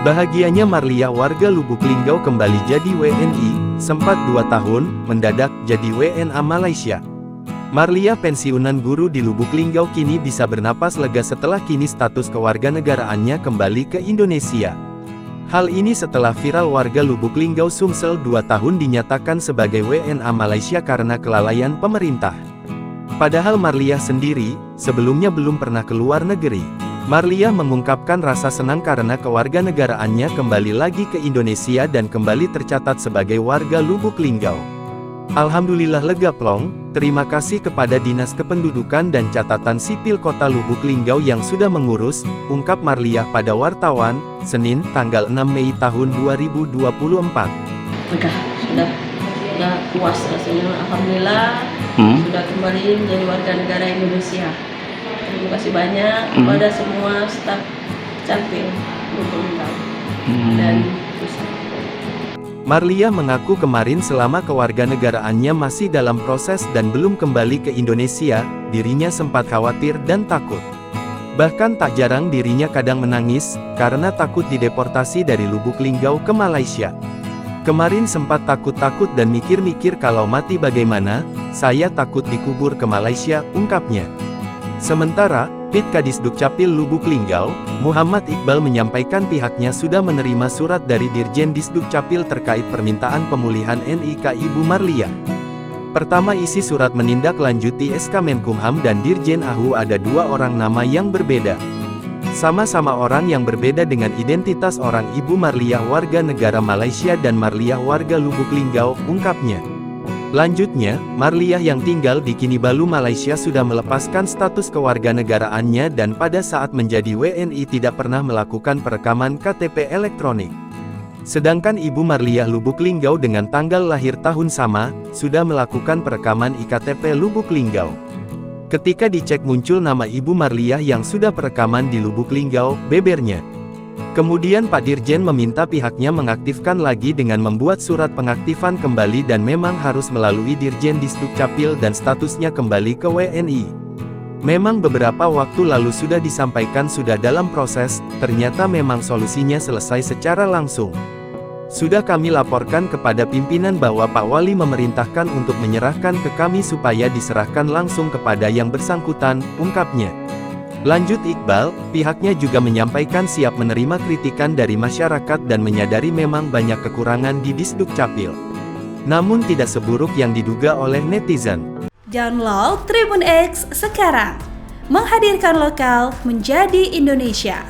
Bahagianya Marlia warga Lubuk Linggau kembali jadi WNI, sempat 2 tahun, mendadak jadi WNA Malaysia. Marlia pensiunan guru di Lubuk Linggau kini bisa bernapas lega setelah kini status kewarganegaraannya kembali ke Indonesia. Hal ini setelah viral warga Lubuk Linggau Sumsel 2 tahun dinyatakan sebagai WNA Malaysia karena kelalaian pemerintah. Padahal Marlia sendiri, sebelumnya belum pernah keluar negeri. Marlia mengungkapkan rasa senang karena kewarganegaraannya kembali lagi ke Indonesia dan kembali tercatat sebagai warga Lubuk Linggau. Alhamdulillah lega plong, terima kasih kepada Dinas Kependudukan dan Catatan Sipil Kota Lubuk Linggau yang sudah mengurus, ungkap Marlia pada wartawan, Senin, tanggal 6 Mei tahun 2024. Sudah puas rasanya, Alhamdulillah, sudah kembali menjadi warga negara Indonesia. Terima kasih banyak kepada semua staf Capil Lubuk Linggau dan pusat. Marlia mengaku kemarin selama kewarganegaraannya masih dalam proses dan belum kembali ke Indonesia, dirinya sempat khawatir dan takut. Bahkan tak jarang dirinya kadang menangis, karena takut dideportasi dari Lubuk Linggau ke Malaysia. Kemarin sempat takut-takut dan mikir-mikir kalau mati bagaimana, saya takut dikubur ke Malaysia, ungkapnya. Sementara, Pit Kadis Dukcapil Lubuk Linggau, Muhammad Iqbal menyampaikan pihaknya sudah menerima surat dari Dirjen Disdukcapil terkait permintaan pemulihan NIK Ibu Marlia. Pertama isi surat menindaklanjuti SK Menkumham dan Dirjen AHU ada 2 orang nama yang berbeda. Sama-sama orang yang berbeda dengan identitas orang Ibu Marlia warga negara Malaysia dan Marlia warga Lubuk Linggau, ungkapnya. Lanjutnya, Marlia yang tinggal di Kinabalu Malaysia sudah melepaskan status kewarganegaraannya dan pada saat menjadi WNI tidak pernah melakukan perekaman KTP elektronik. Sedangkan Ibu Marlia Lubuk Linggau dengan tanggal lahir tahun sama, sudah melakukan perekaman IKTP Lubuk Linggau. Ketika dicek muncul nama Ibu Marlia yang sudah perekaman di Lubuk Linggau, bebernya. Kemudian Pak Dirjen meminta pihaknya mengaktifkan lagi dengan membuat surat pengaktifan kembali dan memang harus melalui Dirjen Disdukcapil dan statusnya kembali ke WNI. Memang beberapa waktu lalu sudah disampaikan sudah dalam proses, ternyata memang solusinya selesai secara langsung. Sudah kami laporkan kepada pimpinan bahwa Pak Wali memerintahkan untuk menyerahkan ke kami supaya diserahkan langsung kepada yang bersangkutan, ungkapnya. Lanjut Iqbal, pihaknya juga menyampaikan siap menerima kritikan dari masyarakat dan menyadari memang banyak kekurangan di Disdukcapil. Namun tidak seburuk yang diduga oleh netizen. Download Tribun X sekarang, menghadirkan lokal menjadi Indonesia.